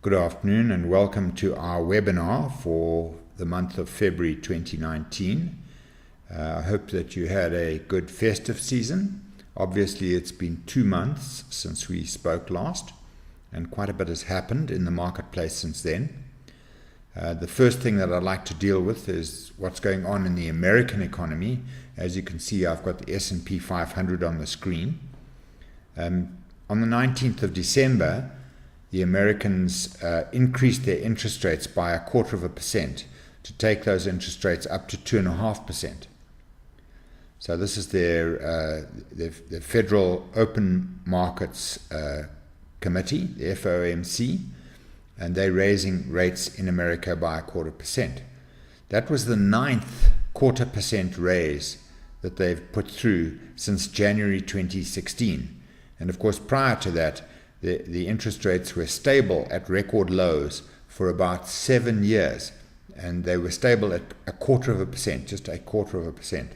Good afternoon and welcome to our webinar for the month of February 2019. I hope that you had a good festive season. Obviously it's been 2 months since we spoke last and quite a bit has happened in the marketplace since then. The first thing that I'd like to deal with is what's going on in the American economy. As you can see, I've got the S&P 500 on the screen. On the 19th of December, the Americans increased their interest rates by 0.25% to take those interest rates up to 2.5%. So this is their Federal Open Markets Committee, the FOMC, and they're raising rates in America by 0.25%. That was the 9th 0.25% raise that they've put through since January 2016. And of course, prior to that, the interest rates were stable at record lows for about 7 years, and they were stable at 0.25%, just 0.25%.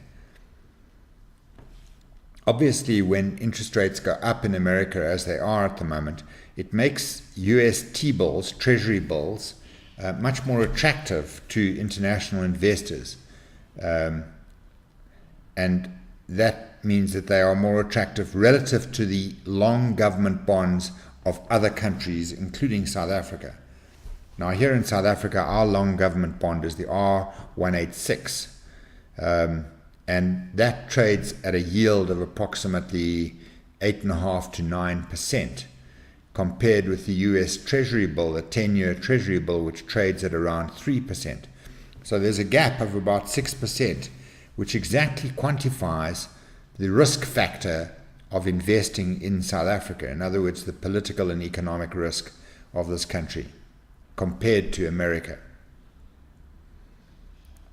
Obviously, when interest rates go up in America, as they are at the moment, it makes US T-bills, Treasury bills, much more attractive to international investors. And that means that they are more attractive relative to the long government bonds of other countries, including South Africa. Now, here in South Africa, our long government bond is the R186, and that trades at a yield of approximately 8.5% to 9%, compared with the US Treasury bill, the 10-year Treasury bill, which trades at around 3%. So there's a gap of about 6%, which exactly quantifies the risk factor of investing in South Africa. In other words, the political and economic risk of this country compared to America.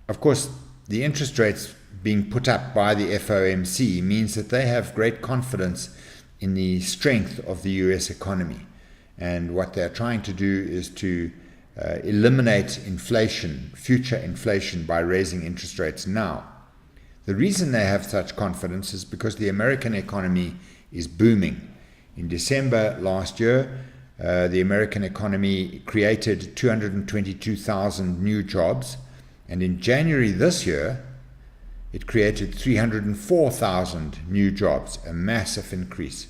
Of course, the interest rates being put up by the FOMC means that they have great confidence in the strength of the US economy. And what they're trying to do is to eliminate inflation, future inflation, by raising interest rates now. The reason they have such confidence is because the American economy is booming. In December last year, the American economy created 222,000 new jobs, and in January this year, it created 304,000 new jobs, a massive increase.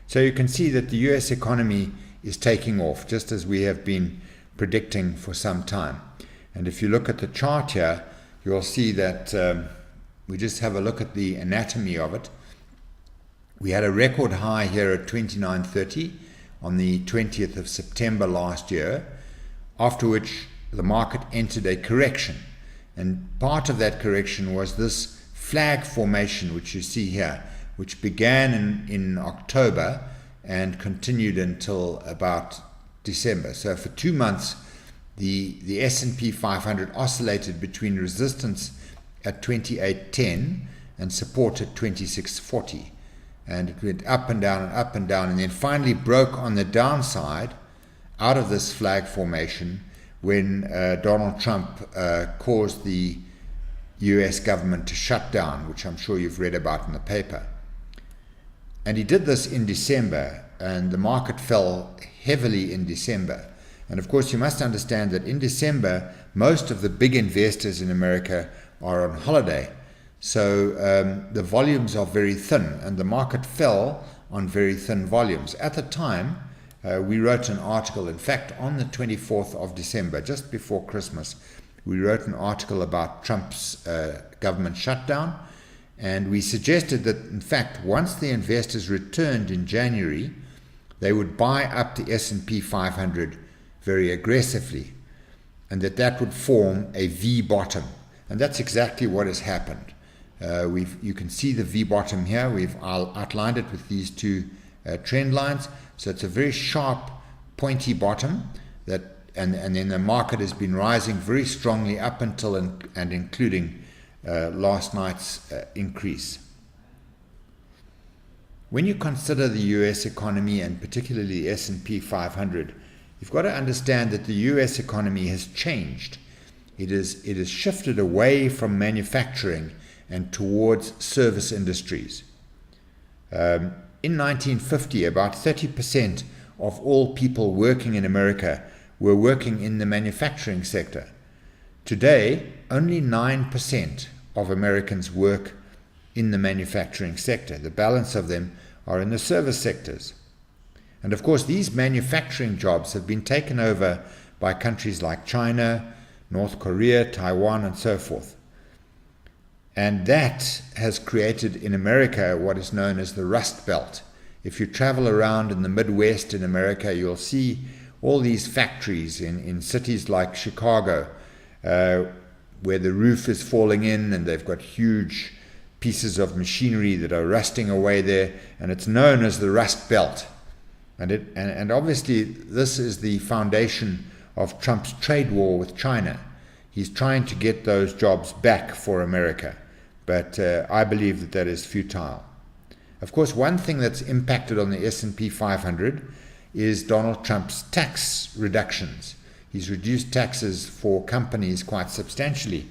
So you can see that the US economy is taking off, just as we have been predicting for some time. And if you look at the chart here, you'll see that we just have a look at the anatomy of it. We had a record high here at 29.30 on the 20th of September last year, after which the market entered a correction. And part of that correction was this flag formation, which you see here, which began in October and continued until about December. So for 2 months, the S&P 500 oscillated between resistance at 28.10 and support at 26.40, and it went up and down and up and down, and then finally broke on the downside out of this flag formation when Donald Trump caused the US government to shut down, which I'm sure you've read about in the paper. And he did this in December, and the market fell heavily in December. And of course, you must understand that in December, most of the big investors in America are on holiday. So the volumes are very thin, and the market fell on very thin volumes. At the time, we wrote an article, in fact, on the 24th of December, just before Christmas, we wrote an article about Trump's government shutdown, and we suggested that, in fact, once the investors returned in January, they would buy up the S&P 500 very aggressively, and that would form a V bottom. And that's exactly what has happened. You can see the V bottom here. We've outlined it with these two trend lines. So it's a very sharp, pointy bottom, and then the market has been rising very strongly up until and including last night's increase. When you consider the US economy, and particularly the S&P 500, you've got to understand that the US economy has changed. It has shifted away from manufacturing and towards service industries. In 1950, about 30% of all people working in America were working in the manufacturing sector. Today, only 9% of Americans work in the manufacturing sector. The balance of them are in the service sectors. And of course, these manufacturing jobs have been taken over by countries like China, North Korea, Taiwan, and so forth. And that has created in America what is known as the Rust Belt. If you travel around in the Midwest in America, you'll see all these factories in cities like Chicago, where the roof is falling in and they've got huge pieces of machinery that are rusting away there, and it's known as the Rust Belt. And obviously this is the foundation of Trump's trade war with China. He's trying to get those jobs back for America, but I believe that that is futile. Of course, one thing that's impacted on the S&P 500 is Donald Trump's tax reductions. He's reduced taxes for companies quite substantially,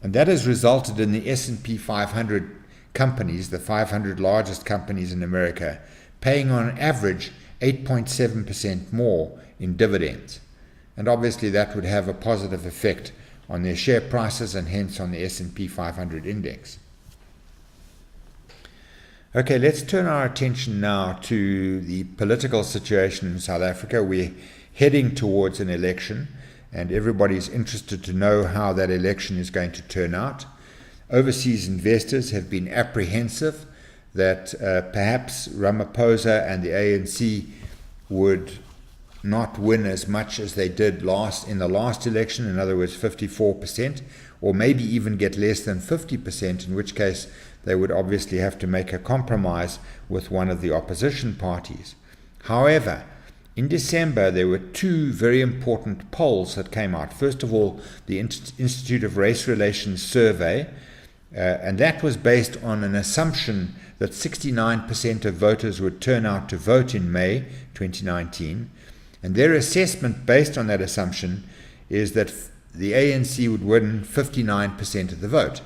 and that has resulted in the S&P 500 companies, the 500 largest companies in America, paying on average 8.7% more in dividends. And obviously that would have a positive effect on their share prices and hence on the S&P 500 index. Okay, let's turn our attention now to the political situation in South Africa. We're heading towards an election, and everybody's interested to know how that election is going to turn out. Overseas investors have been apprehensive that perhaps Ramaphosa and the ANC would not win as much as they did in the last election, in other words 54%, or maybe even get less than 50%, in which case they would obviously have to make a compromise with one of the opposition parties. However, in December there were two very important polls that came out. First of all, the Institute of Race Relations survey, and that was based on an assumption that 69% of voters would turn out to vote in May 2019. And their assessment based on that assumption is that the ANC would win 59% of the vote,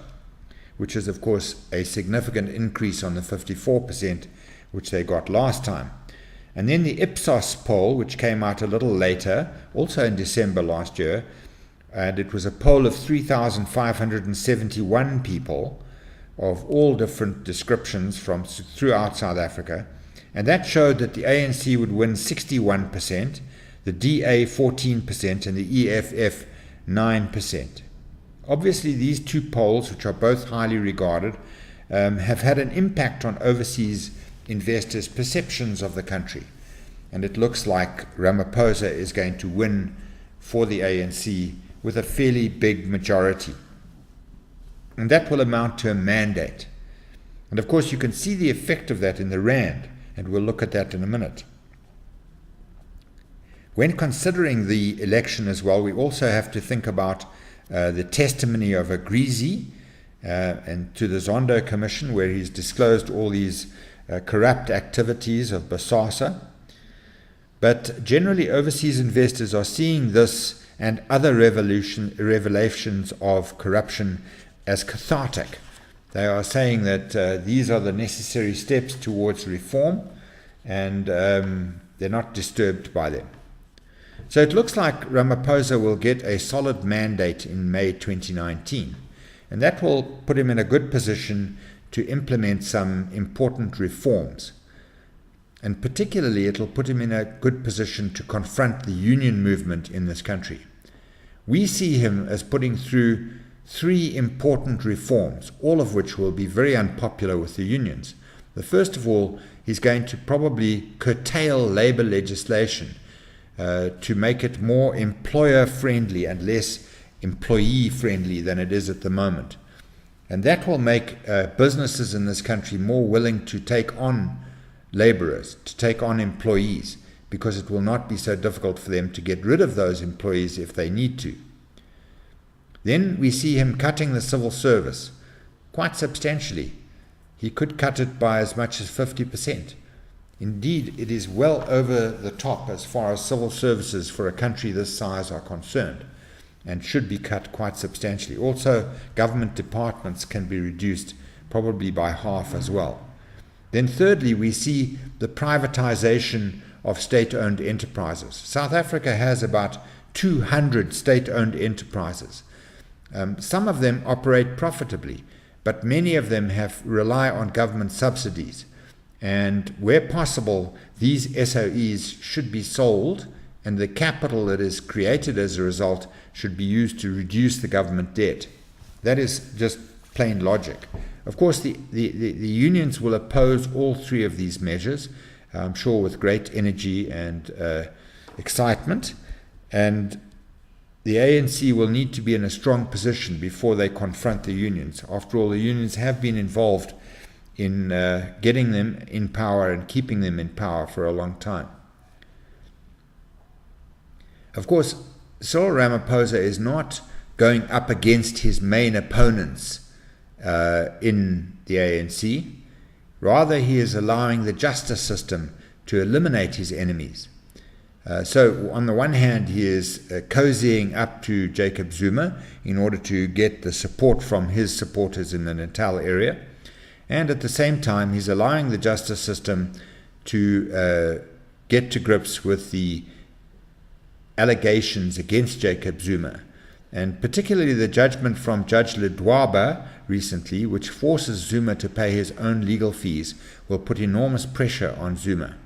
which is of course a significant increase on the 54% which they got last time. And then the Ipsos poll, which came out a little later, also in December last year, and it was a poll of 3,571 people of all different descriptions from throughout South Africa, and that showed that the ANC would win 61%, the DA 14%, and the EFF 9%. Obviously, these two polls, which are both highly regarded, have had an impact on overseas investors' perceptions of the country. And it looks like Ramaphosa is going to win for the ANC with a fairly big majority. And that will amount to a mandate. And of course, you can see the effect of that in the rand, and we'll look at that in a minute. When considering the election as well, we also have to think about the testimony of Agrizi and to the Zondo Commission, where he's disclosed all these corrupt activities of Bosasa. But generally, overseas investors are seeing this and other revelations of corruption as cathartic. They are saying that these are the necessary steps towards reform, and they're not disturbed by them. So it looks like Ramaphosa will get a solid mandate in May 2019, and that will put him in a good position to implement some important reforms. And particularly, it will put him in a good position to confront the union movement in this country. We see him as putting through three important reforms, all of which will be very unpopular with the unions. The first of all, he's going to probably curtail labor legislation to make it more employer-friendly and less employee-friendly than it is at the moment. And that will make businesses in this country more willing to take on laborers, to take on employees, because it will not be so difficult for them to get rid of those employees if they need to. Then we see him cutting the civil service quite substantially. He could cut it by as much as 50%. Indeed, it is well over the top as far as civil services for a country this size are concerned, and should be cut quite substantially. Also, government departments can be reduced probably by half as well. Then thirdly, we see the privatization of state-owned enterprises. South Africa has about 200 state-owned enterprises. Some of them operate profitably, but many of them rely on government subsidies. And where possible, these SOEs should be sold, and the capital that is created as a result should be used to reduce the government debt. That is just plain logic. Of course, the unions will oppose all three of these measures, I'm sure with great energy and excitement, and the ANC will need to be in a strong position before they confront the unions. After all, the unions have been involved in getting them in power and keeping them in power for a long time. Of course, Cyril Ramaphosa is not going up against his main opponents in the ANC. Rather, he is allowing the justice system to eliminate his enemies. So on the one hand, he is cozying up to Jacob Zuma in order to get the support from his supporters in the Natal area. And at the same time, he's allowing the justice system to get to grips with the allegations against Jacob Zuma. And particularly the judgment from Judge Ledwaba recently, which forces Zuma to pay his own legal fees, will put enormous pressure on Zuma.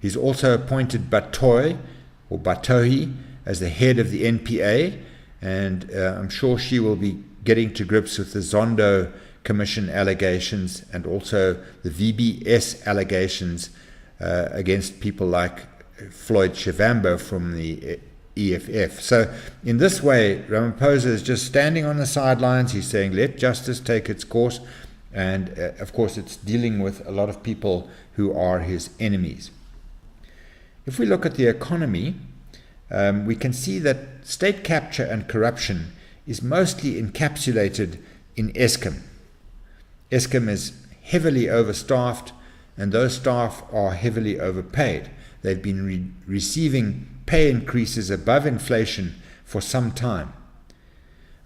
He's also appointed Batohi as the head of the NPA, and I'm sure she will be getting to grips with the Zondo Commission allegations and also the VBS allegations against people like Floyd Shivambu from the EFF. So in this way, Ramaphosa is just standing on the sidelines. He's saying, let justice take its course. And of course, it's dealing with a lot of people who are his enemies. If we look at the economy, we can see that state capture and corruption is mostly encapsulated in Eskom. Eskom is heavily overstaffed, and those staff are heavily overpaid. They've been receiving pay increases above inflation for some time.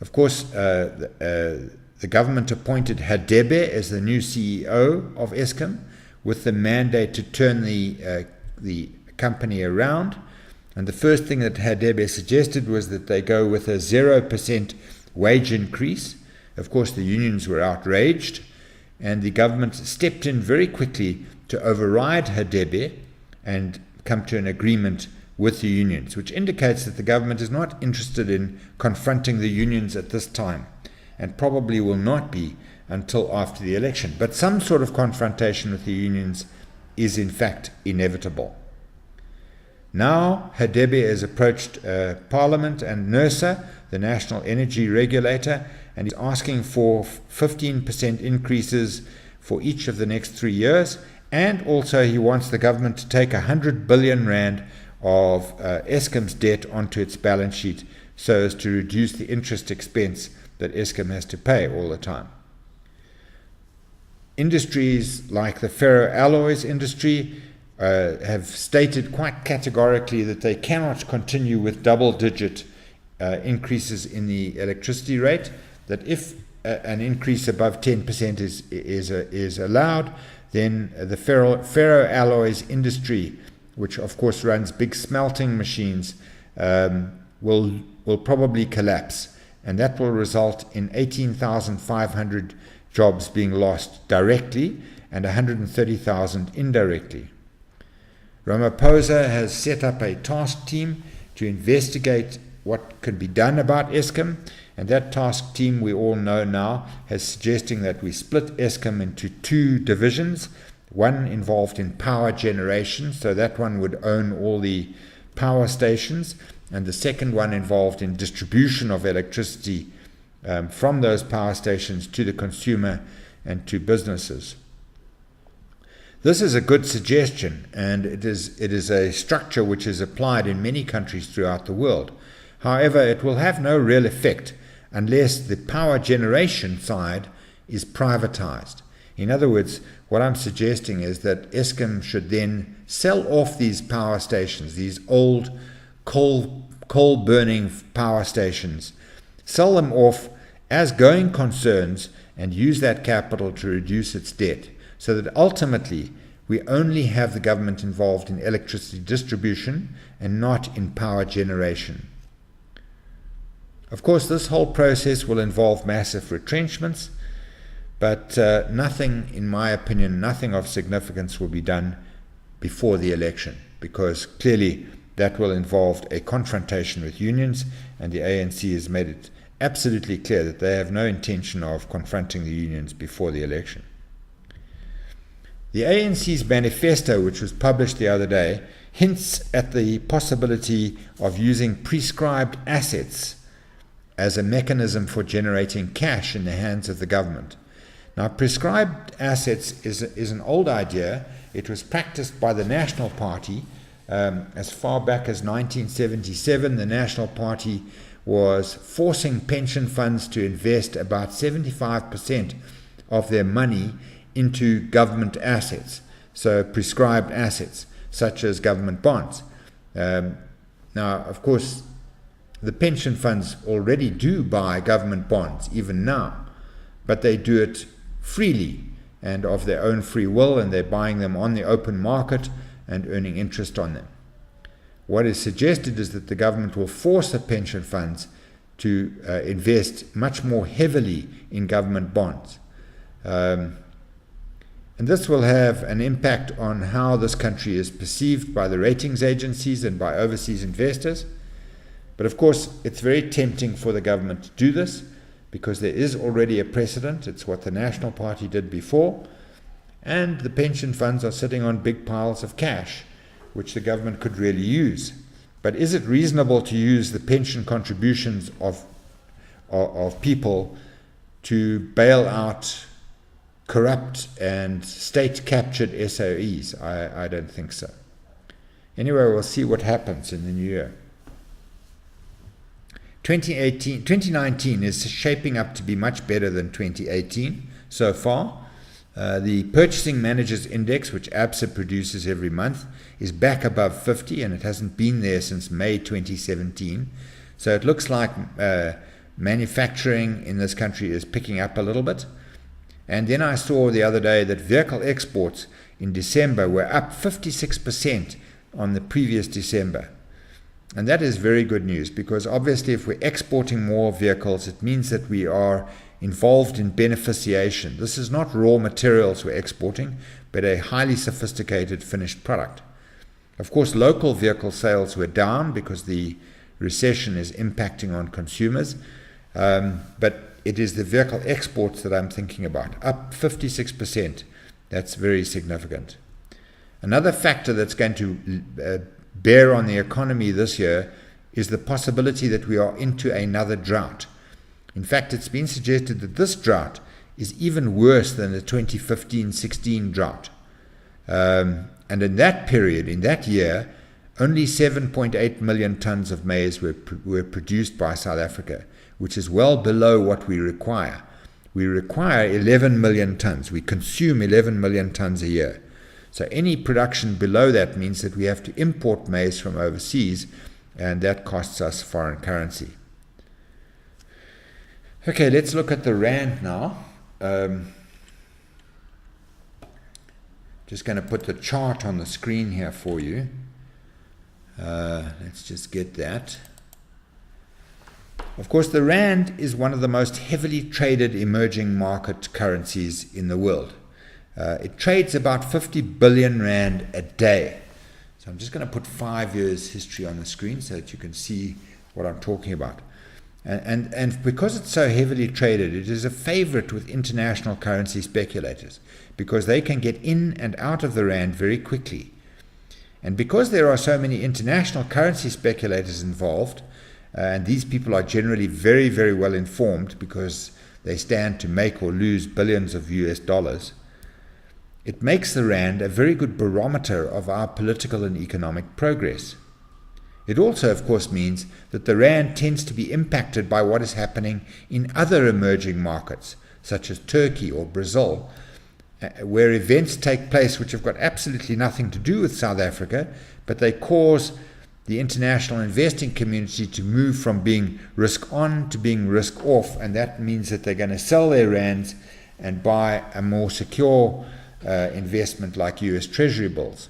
Of course, the government appointed Hadebe as the new CEO of Eskom with the mandate to turn the company around. And the first thing that Hadebe suggested was that they go with a 0% wage increase. Of course, the unions were outraged, and the government stepped in very quickly to override Hadebe and come to an agreement with the unions, which indicates that the government is not interested in confronting the unions at this time, and probably will not be until after the election. But some sort of confrontation with the unions is in fact inevitable. Now Hadebe has approached Parliament and NERSA, the National Energy Regulator, and is asking for 15% increases for each of the next 3 years. And also he wants the government to take 100 billion rand of Eskom's debt onto its balance sheet so as to reduce the interest expense that Eskom has to pay all the time. Industries like the ferroalloys industry have stated quite categorically that they cannot continue with double-digit increases in the electricity rate, that if an increase above 10% is allowed, then the ferroalloys industry, which of course runs big smelting machines, will probably collapse, and that will result in 18,500 jobs being lost directly and 130,000 indirectly. Ramaphosa has set up a task team to investigate what could be done about Eskom, and that task team, we all know now, is suggesting that we split Eskom into two divisions, one involved in power generation, so that one would own all the power stations, and the second one involved in distribution of electricity from those power stations to the consumer and to businesses. This is a good suggestion, and it is a structure which is applied in many countries throughout the world. However, it will have no real effect unless the power generation side is privatized. In other words, what I'm suggesting is that Eskom should then sell off these power stations, these old coal-burning power stations, sell them off as going concerns and use that capital to reduce its debt, so that ultimately we only have the government involved in electricity distribution and not in power generation. Of course, this whole process will involve massive retrenchments, but nothing, in my opinion, nothing of significance will be done before the election, because clearly that will involve a confrontation with unions, and the ANC has made it absolutely clear that they have no intention of confronting the unions before the election. The ANC's manifesto, which was published the other day, hints at the possibility of using prescribed assets as a mechanism for generating cash in the hands of the government. Now, prescribed assets is an old idea. It was practiced by the National Party as far back as 1977. The National Party was forcing pension funds to invest about 75% of their money into government assets, so prescribed assets, such as government bonds. Now, of course, the pension funds already do buy government bonds, even now, but they do it freely and of their own free will, and they're buying them on the open market and earning interest on them. What is suggested is that the government will force the pension funds to invest much more heavily in government bonds. And this will have an impact on how this country is perceived by the ratings agencies and by overseas investors. But of course, it's very tempting for the government to do this because there is already a precedent. It's what the National Party did before. And the pension funds are sitting on big piles of cash, which the government could really use. But is it reasonable to use the pension contributions of people to bail out corrupt and state-captured SOEs? I don't think so. Anyway, we'll see what happens in the new year. 2019 is shaping up to be much better than 2018 so far. The Purchasing Managers Index, which ABSA produces every month, is back above 50, and it hasn't been there since May 2017. So it looks like manufacturing in this country is picking up a little bit. And then I saw the other day that vehicle exports in December were up 56% on the previous December. And that is very good news, because obviously if we're exporting more vehicles, it means that we are involved in beneficiation. This is not raw materials we're exporting, but a highly sophisticated finished product. Of course, local vehicle sales were down because the recession is impacting on consumers, but it is the vehicle exports that I'm thinking about, up 56%. That's very significant. Another factor that's going to bear on the economy this year is the possibility that we are into another drought. In fact, it's been suggested that this drought is even worse than the 2015-16 drought. And in that period, in that year, only 7.8 million tons of maize were produced by South Africa, which is well below what we require. We require 11 million tons. We consume 11 million tons a year. So any production below that means that we have to import maize from overseas, and that costs us foreign currency. Okay, let's look at the rand now. Just going to put the chart on the screen here for you. Let's just get that. Of course, the rand is one of the most heavily traded emerging market currencies in the world. It trades about 50 billion rand a day. So I'm just going to put 5 years history on the screen so that you can see what I'm talking about. And because it's so heavily traded, it is a favorite with international currency speculators because they can get in and out of the rand very quickly. And because there are so many international currency speculators involved, and these people are generally very, very well informed because they stand to make or lose billions of US dollars, it makes the rand a very good barometer of our political and economic progress. It also, of course, means that the rand tends to be impacted by what is happening in other emerging markets, such as Turkey or Brazil, where events take place which have got absolutely nothing to do with South Africa, but they cause the international investing community to move from being risk on to being risk off, and that means that they're going to sell their rands and buy a more secure investment like US Treasury bills.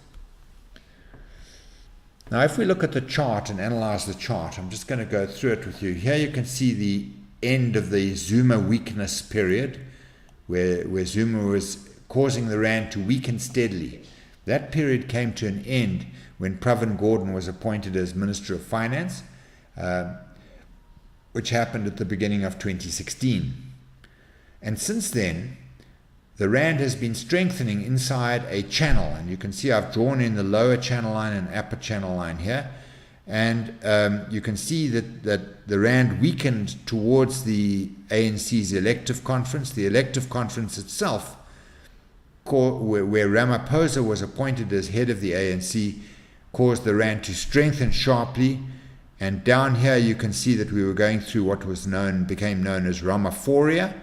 Now, if we look at the chart and analyze the chart, I'm just going to go through it with you. Here you can see the end of the Zuma weakness period, where Zuma was causing the rand to weaken steadily. That period came to an end when Pravin Gordhan was appointed as Minister of Finance, which happened at the beginning of 2016. And since then, the rand has been strengthening inside a channel, and you can see I've drawn in the lower channel line and upper channel line here, and you can see that the rand weakened towards the ANC's elective conference. The elective conference itself, where Ramaphosa was appointed as head of the ANC, caused the rand to strengthen sharply. And down here you can see that we were going through what became known as Ramaphoria,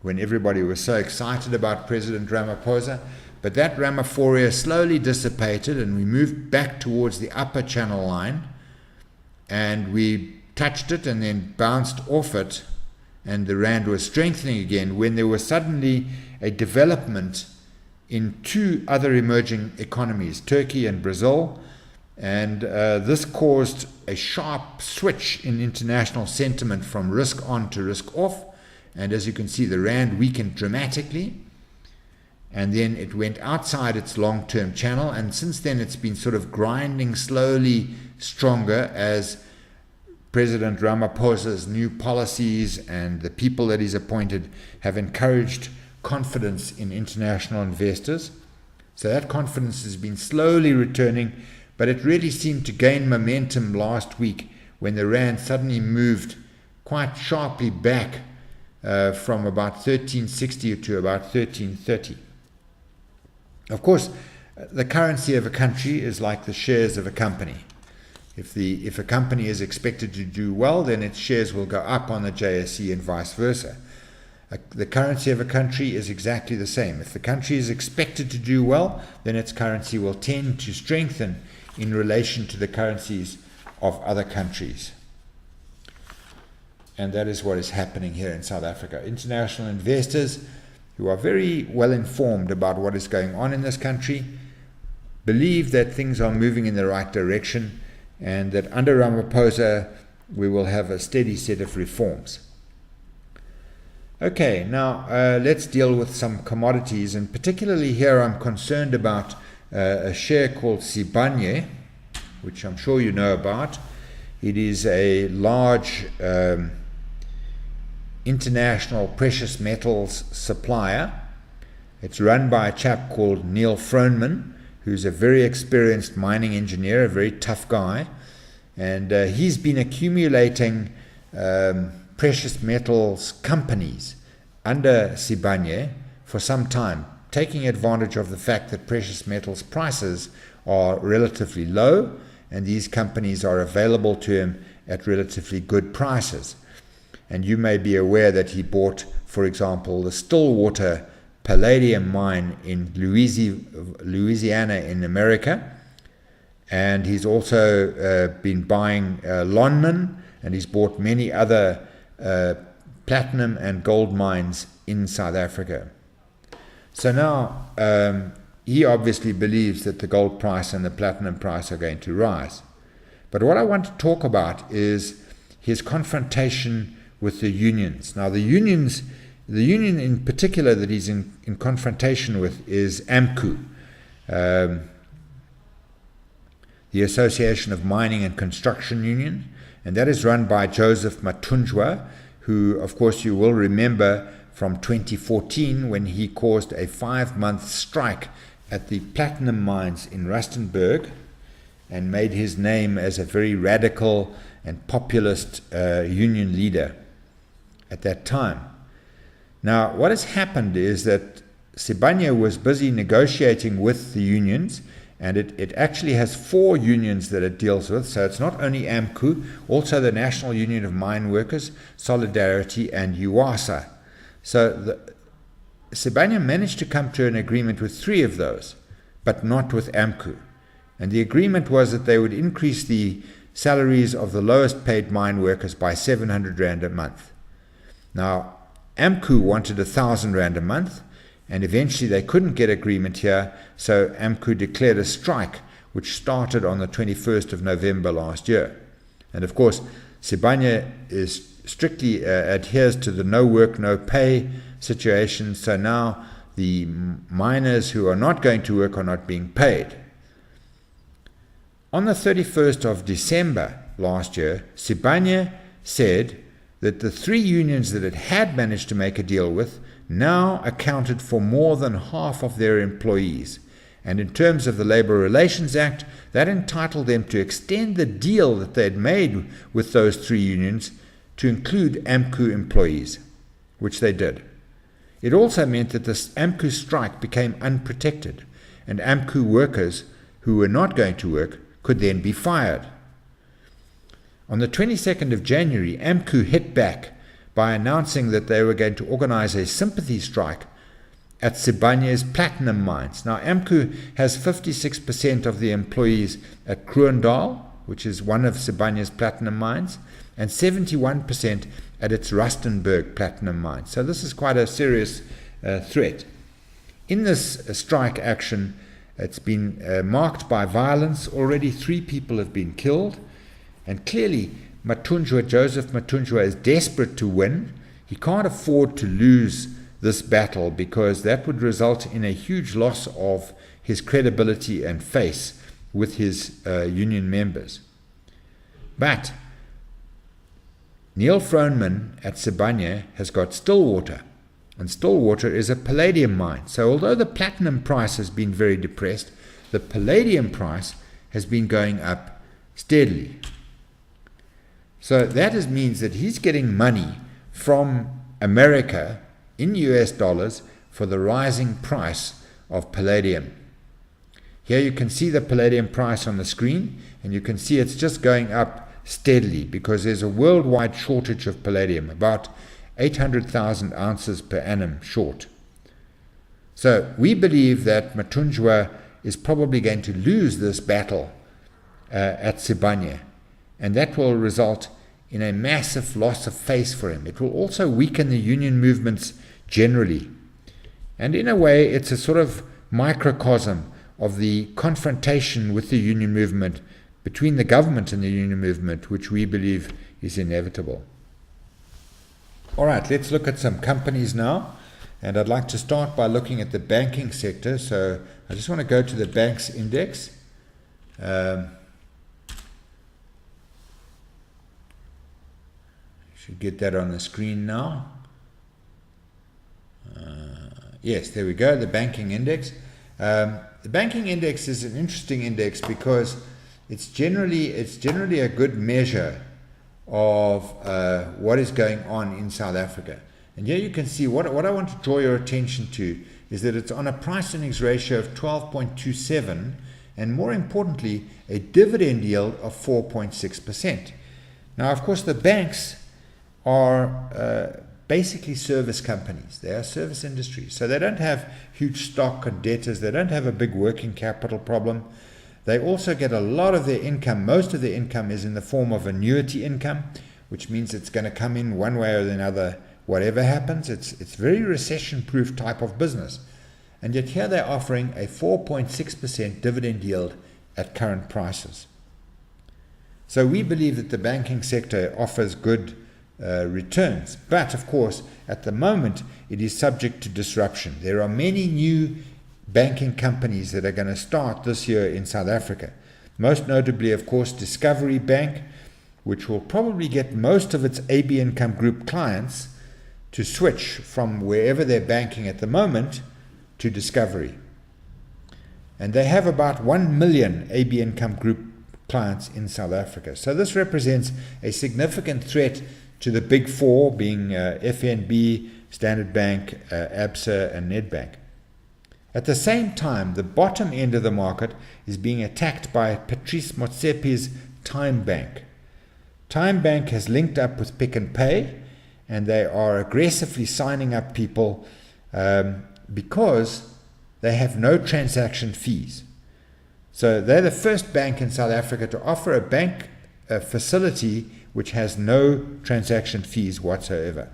when everybody was so excited about President Ramaphosa. But that Ramaphoria slowly dissipated, and we moved back towards the upper channel line, and we touched it and then bounced off it, and the rand was strengthening again, when there was suddenly a development in two other emerging economies, Turkey and Brazil, and this caused a sharp switch in international sentiment from risk on to risk off. And as you can see, the rand weakened dramatically, and then it went outside its long-term channel, and since then it's been sort of grinding slowly stronger as President Ramaphosa's new policies and the people that he's appointed have encouraged confidence in international investors. So that confidence has been slowly returning, but it really seemed to gain momentum last week when the rand suddenly moved quite sharply back from about 1360 to about 1330. Of course, the currency of a country is like the shares of a company. If a company is expected to do well, then its shares will go up on the JSE and vice versa. The currency of a country is exactly the same. If the country is expected to do well, then its currency will tend to strengthen in relation to the currencies of other countries. And that is what is happening here in South Africa. International investors who are very well informed about what is going on in this country believe that things are moving in the right direction, and that under Ramaphosa we will have a steady set of reforms. Okay, now let's deal with some commodities, and particularly here I'm concerned about a share called Sibanye, which I'm sure you know about. It is a large international precious metals supplier. It's run by a chap called Neil Froneman, who's a very experienced mining engineer, a very tough guy, and he's been accumulating precious metals companies under Sibanye for some time, taking advantage of the fact that precious metals prices are relatively low, and these companies are available to him at relatively good prices. And you may be aware that he bought, for example, the Stillwater palladium mine in Louisiana in America, and he's also been buying Lonmin, and he's bought many other platinum and gold mines in South Africa. So now he obviously believes that the gold price and the platinum price are going to rise. But what I want to talk about is his confrontation with the unions. Now the union in particular that he's in confrontation with is AMCU, the Association of Mining and Construction Union, and that is run by Joseph Matunjwa, who of course you will remember from 2014 when he caused a 5-month strike at the platinum mines in Rustenburg and made his name as a very radical and populist union leader at that time. Now, what has happened is that Sibanye was busy negotiating with the unions, and it actually has 4 unions that it deals with. So it's not only AMCU, also the National Union of Mine Workers, Solidarity, and UASA. So Sibanye managed to come to an agreement with 3 of those, but not with AMCU. And the agreement was that they would increase the salaries of the lowest paid mine workers by 700 Rand a month. Now, AMCU wanted 1,000 Rand a month, And eventually they couldn't get agreement here, so AMCU declared a strike, which started on the 21st of November last year. And of course, Sibanye is strictly adheres to the no work, no pay situation, so now the miners who are not going to work are not being paid. On the 31st of December last year, Sibanye said that the 3 unions that it had managed to make a deal with now accounted for more than half of their employees. And in terms of the Labour Relations Act, that entitled them to extend the deal that they had made with those 3 unions to include AMCU employees, which they did. It also meant that this AMCU strike became unprotected, and AMCU workers who were not going to work could then be fired. On the 22nd of January, AMCU hit back by announcing that they were going to organize a sympathy strike at Sibanye's platinum mines. Now, AMCU has 56% of the employees at Kroondal, which is one of Sibanye's platinum mines, and 71% at its Rustenburg platinum mine. So this is quite a serious threat. In this strike action, it's been marked by violence. Already 3 people have been killed, and clearly Joseph Matunjwa is desperate to win. He can't afford to lose this battle, because that would result in a huge loss of his credibility and face with his union members. But Neil Froneman at Sibanye has got Stillwater, and Stillwater is a palladium mine. So although the platinum price has been very depressed, the palladium price has been going up steadily. So that means that he's getting money from America in US dollars for the rising price of palladium. Here you can see the palladium price on the screen, and you can see it's just going up steadily because there's a worldwide shortage of palladium, about 800,000 ounces per annum short. So we believe that Matunjwa is probably going to lose this battle at Sibanye, and that will result in a massive loss of face for him. It will also weaken the union movements generally. And in a way, it's a sort of microcosm of the confrontation with the union movement between the government and the union movement, which we believe is inevitable. All right, let's look at some companies now. And I'd like to start by looking at the banking sector. So I just want to go to the banks index. Should get that on the screen now. Yes, there we go, the banking index. The banking index is an interesting index because it's generally a good measure of what is going on in South Africa. And here you can see what I want to draw your attention to is that it's on a price earnings ratio of 12.27, and more importantly, a dividend yield of 4.6%. Now, of course, the banks are basically service companies. They are service industries. So they don't have huge stock and debtors. They don't have a big working capital problem. They also get a lot of their income. Most of their income is in the form of annuity income, which means it's going to come in one way or another, whatever happens. It's very recession-proof type of business. And yet here they're offering a 4.6% dividend yield at current prices. So we believe that the banking sector offers good returns. But of course, at the moment, it is subject to disruption. There are many new banking companies that are going to start this year in South Africa. Most notably, of course, Discovery Bank, which will probably get most of its AB Income Group clients to switch from wherever they're banking at the moment to Discovery. And they have about 1 million AB Income Group clients in South Africa. So this represents a significant threat to the big four, being FNB, Standard Bank, Absa, and Nedbank. At the same time, the bottom end of the market is being attacked by Patrice Motsepe's Time Bank. Time Bank has linked up with Pick n Pay, and they are aggressively signing up people because they have no transaction fees. So they're the first bank in South Africa to offer a bank facility which has no transaction fees whatsoever.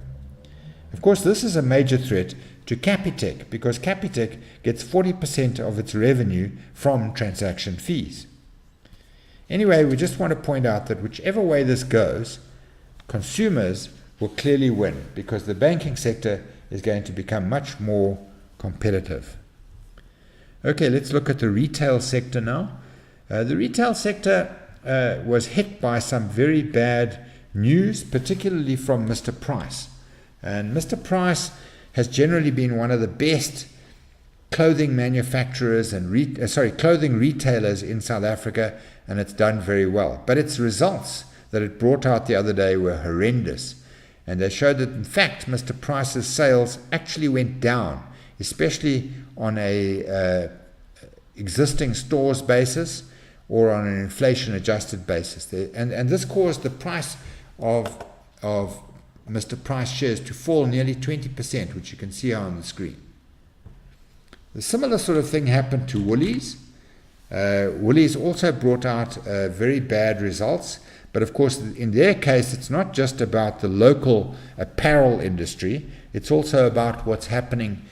Of course, this is a major threat to Capitec, because Capitec gets 40% of its revenue from transaction fees. Anyway, we just want to point out that whichever way this goes, consumers will clearly win, because the banking sector is going to become much more competitive. Okay, let's look at the retail sector now. The retail sector was hit by some very bad news, particularly from Mr. Price. And Mr. Price has generally been one of the best clothing manufacturers and clothing retailers in South Africa, and it's done very well. But its results that it brought out the other day were horrendous, and they showed that in fact Mr. Price's sales actually went down, especially on a existing stores basis or on an inflation adjusted basis. And this caused the price of Mr. Price shares to fall nearly 20%, which you can see on the screen. The similar sort of thing happened to Woolies. Woolies also brought out very bad results, but of course in their case it's not just about the local apparel industry, it's also about what's happening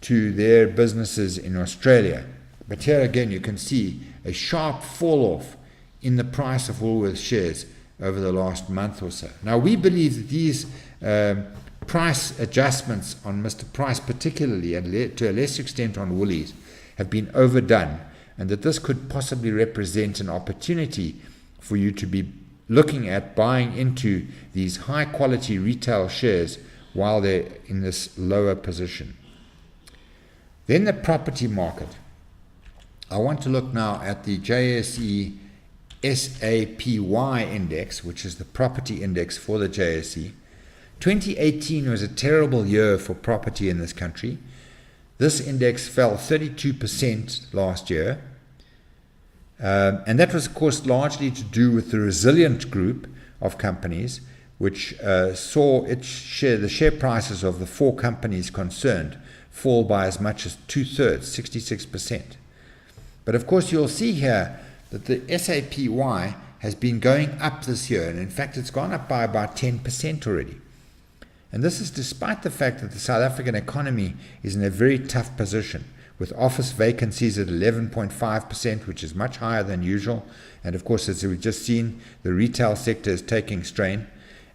to their businesses in Australia. But here again you can see a sharp fall off in the price of Woolworths shares over the last month or so. Now we believe that these price adjustments on Mr. Price particularly, and to a lesser extent on Woolies, have been overdone, and that this could possibly represent an opportunity for you to be looking at buying into these high quality retail shares while they're in this lower position. Then the property market. I want to look now at the JSE SAPY index, which is the property index for the JSE. 2018 was a terrible year for property in this country. This index fell 32% last year. And that was, of course, largely to do with the resilient group of companies, which saw the share prices of the 4 companies concerned fall by as much as 2/3, 66%. But of course, you'll see here that the SAPY has been going up this year, and in fact, it's gone up by about 10% already. And this is despite the fact that the South African economy is in a very tough position, with office vacancies at 11.5%, which is much higher than usual. And of course, as we've just seen, the retail sector is taking strain.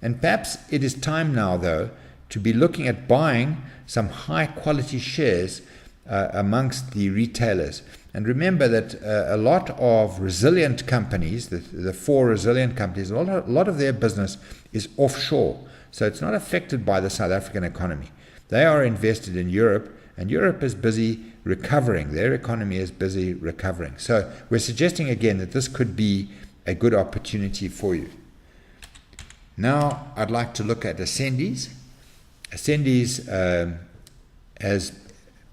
And perhaps it is time now, though, to be looking at buying some high-quality shares amongst the retailers. And remember that a lot of resilient companies, the 4 resilient companies, a lot of their business is offshore. So it's not affected by the South African economy. They are invested in Europe, and Europe is busy recovering. Their economy is busy recovering. So we're suggesting again that this could be a good opportunity for you. Now I'd like to look at Ascendies. Ascendies has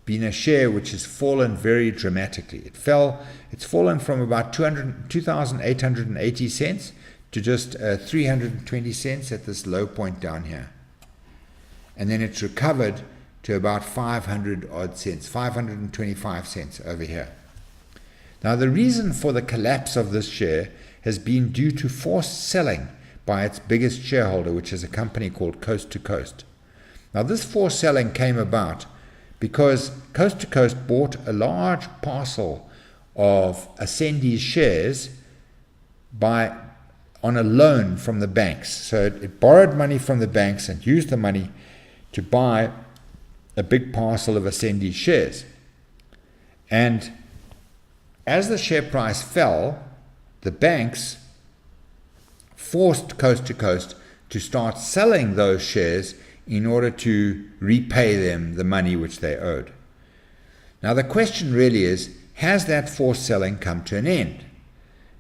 been a share which has fallen very dramatically. It's fallen from about 2,880 cents to just 320 cents at this low point down here. And then it's recovered to about 500 odd cents, 525 cents over here. Now the reason for the collapse of this share has been due to forced selling by its biggest shareholder, which is a company called Coast to Coast. Now this forced selling came about because Coast to Coast bought a large parcel of Ascendies shares on a loan from the banks. So it borrowed money from the banks and used the money to buy a big parcel of Ascendies shares. And as the share price fell, the banks forced Coast to Coast to start selling those shares in order to repay them the money which they owed. Now the question really is, has that forced selling come to an end?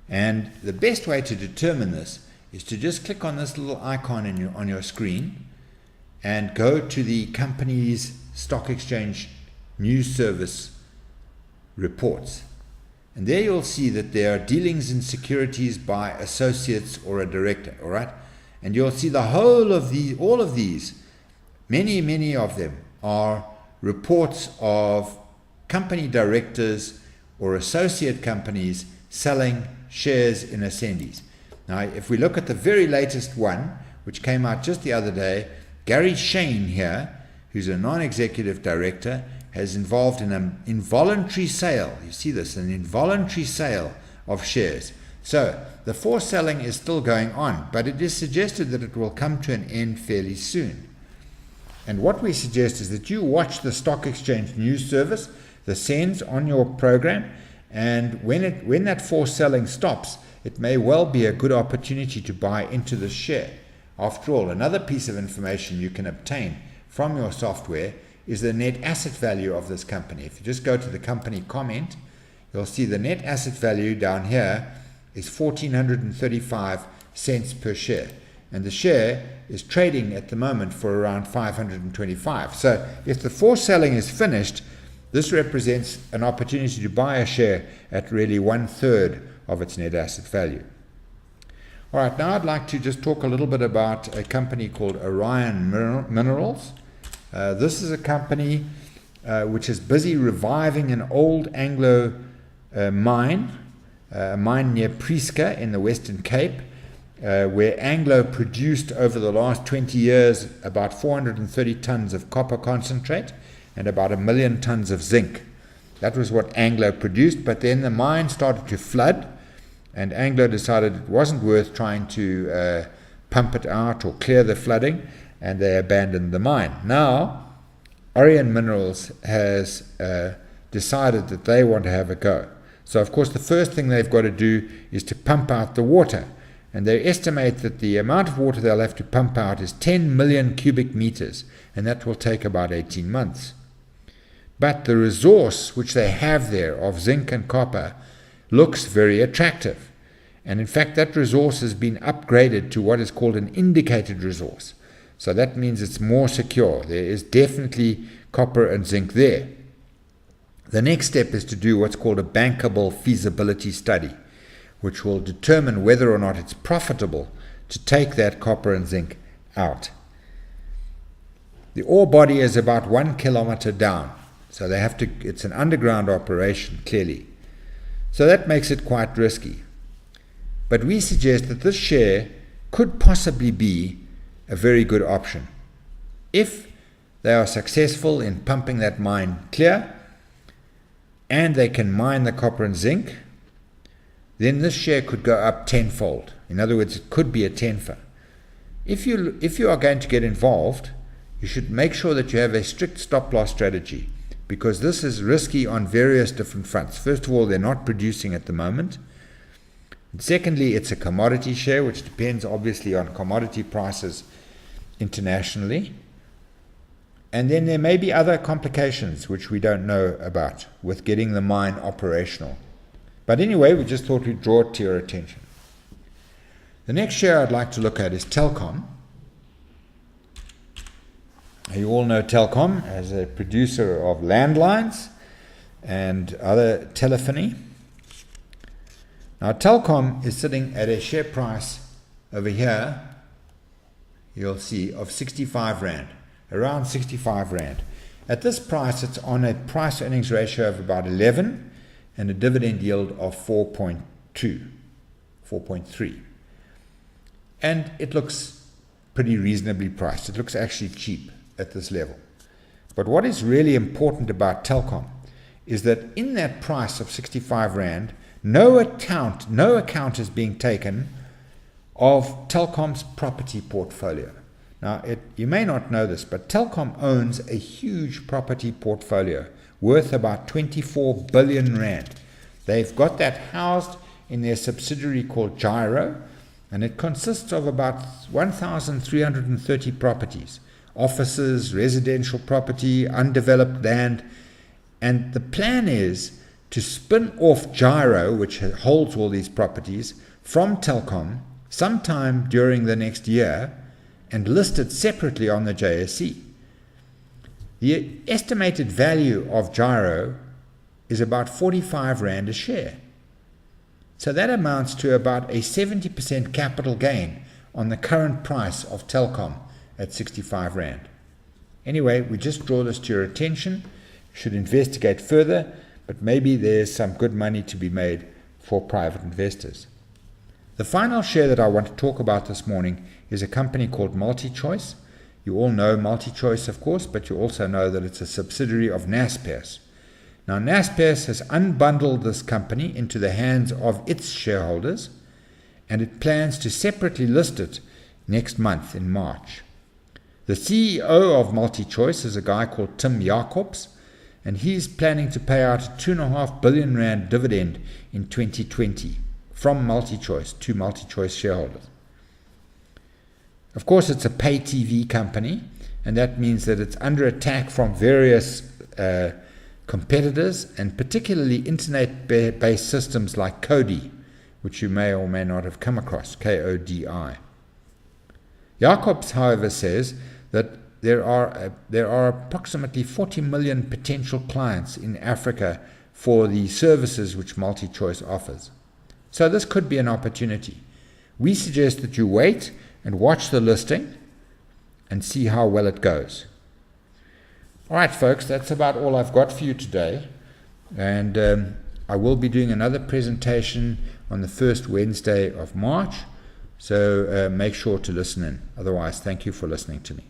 And the best way to determine this is to just click on this little icon on your screen and go to the company's stock exchange news service reports. And there you'll see that there are dealings in securities by associates or a director, all right? And you'll see the whole of all of these, many of them are reports of company directors or associate companies selling shares in Ascendies. Now, if we look at the very latest one, which came out just the other day, Gary Shane here who's a non-executive director, has involved in an involuntary sale. You see this, an involuntary sale of shares. So the forced selling is still going on, but it is suggested that it will come to an end fairly soon. And what we suggest is that you watch the stock exchange news service, the SENS, on your program, and when that forced selling stops, it may well be a good opportunity to buy into this share. After all, another piece of information you can obtain from your software is the net asset value of this company. If you just go to the company comment, you'll see the net asset value down here is 1,435 cents per share. And the share is trading at the moment for around 525. So if the forced selling is finished, this represents an opportunity to buy a share at really 1/3 of its net asset value. All right, now I'd like to just talk a little bit about a company called Orion Minerals. This is a company which is busy reviving an old Anglo mine, a mine near Prieska in the Western Cape, where Anglo produced over the last 20 years about 430 tons of copper concentrate and about 1 million tons of zinc. That was what Anglo produced, but then the mine started to flood, and Anglo decided it wasn't worth trying to pump it out or clear the flooding, and they abandoned the mine. Now, Orion Minerals has decided that they want to have a go. So, of course, the first thing they've got to do is to pump out the water. And they estimate that the amount of water they'll have to pump out is 10 million cubic meters, and that will take about 18 months. But the resource which they have there of zinc and copper looks very attractive. And in fact, that resource has been upgraded to what is called an indicated resource. So that means it's more secure. There is definitely copper and zinc there. The next step is to do what's called a bankable feasibility study, which will determine whether or not it's profitable to take that copper and zinc out. The ore body is about 1 kilometer down, so they have to. It's an underground operation, clearly. So that makes it quite risky. But we suggest that this share could possibly be a very good option. If they are successful in pumping that mine clear, and they can mine the copper and zinc, then this share could go up tenfold. In other words, it could be a tenfer. If you are going to get involved, you should make sure that you have a strict stop-loss strategy, because this is risky on various different fronts. First of all, they're not producing at the moment. And secondly, it's a commodity share, which depends obviously on commodity prices internationally. And then there may be other complications which we don't know about with getting the mine operational. But anyway, we just thought we'd draw it to your attention. The next share I'd like to look at is Telecom. You all know Telecom as a producer of landlines and other telephony. Now, Telecom is sitting at a share price over here, you'll see, of 65 Rand, around 65 Rand. At this price, it's on a price-earnings ratio of about 11 and a dividend yield of 4.3. And it looks pretty reasonably priced. It looks actually cheap at this level. But what is really important about Telecom is that in that price of 65 Rand, no account is being taken of Telecom's property portfolio. Now, you may not know this, but Telecom owns a huge property portfolio worth about 24 billion Rand. They've got that housed in their subsidiary called Gyro, and it consists of about 1,330 properties, offices, residential property, undeveloped land. And the plan is to spin off Gyro, which holds all these properties, from Telecom sometime during the next year and list it separately on the JSE. The estimated value of Gyro is about 45 Rand a share. So that amounts to about a 70% capital gain on the current price of Telecom at 65 Rand. Anyway, we just draw this to your attention. You should investigate further, but maybe there's some good money to be made for private investors. The final share that I want to talk about this morning is a company called MultiChoice. You all know MultiChoice, of course, but you also know that it's a subsidiary of Naspers. Now, Naspers has unbundled this company into the hands of its shareholders, and it plans to separately list it next month in March. The CEO of MultiChoice is a guy called Tim Jacobs, and he's planning to pay out a 2.5 billion rand dividend in 2020 from MultiChoice to MultiChoice shareholders. Of course, it's a pay TV company, and that means that it's under attack from various competitors, and particularly internet-based systems like Kodi, which you may or may not have come across, Kodi. Jacobs, however, says that there are approximately 40 million potential clients in Africa for the services which MultiChoice offers. So this could be an opportunity. We suggest that you wait and watch the listing and see how well it goes. All right, folks, that's about all I've got for you today. And I will be doing another presentation on the first Wednesday of March. So make sure to listen in. Otherwise, thank you for listening to me.